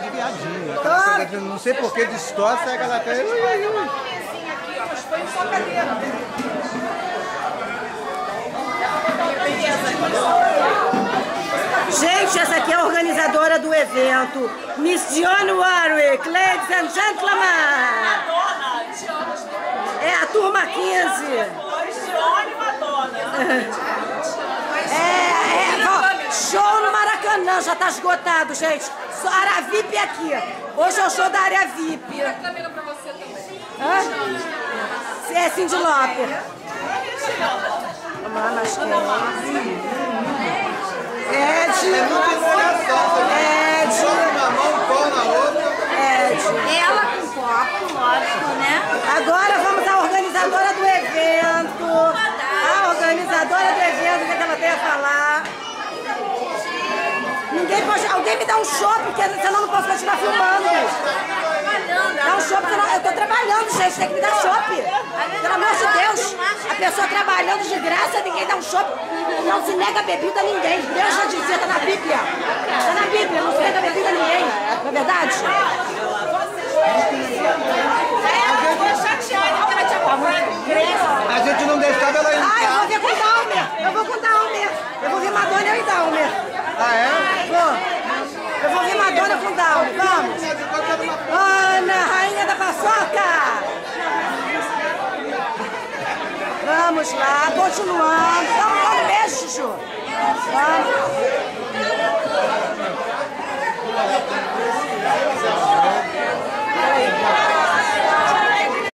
De viadinho. Aquela coisa de não sei por que distorce, aí ela até... Gente, essa aqui é a organizadora do evento. Miss Dionne Warwick, ladies and gentlemen. É a turma 15. Dionne Madonna. Show no Maracanã, já tá esgotado, gente. Área VIP aqui. Hoje é o show da área VIP. A câmera pra você também. É Cyndi Lauper. Mano, acho que é. Ed. Na mão, pão na outra. Ela com copo, lógico, né? Agora vamos à organizadora do evento. A organizadora do evento, o que ela tem a falar? Ninguém pode... Alguém me dá um chopp, porque senão eu não posso continuar filmando. Dá um chopp, eu tô trabalhando, gente, tem que me dar chopp. Pelo amor de Deus, a pessoa trabalhando de graça, ninguém dá um chopp. Não se nega bebida a ninguém. Deus já dizia, tá na Bíblia. Tá na Bíblia, não se nega bebida a ninguém. Não é verdade? Ela ficou chateada que ela tinha comprado ingresso. A gente não deixava ela entrar. Ah, eu vou ver com o Dalmer. Eu vou com o Dalmer. Eu vou ver Madonna e Dalmer. Ah, é? Vou. Eu vou ver Madonna com o Dalmer. Vamos. Ana, rainha da paçoca. Vamos lá, continuando. Dá um beijo, Chuchu. Vamos.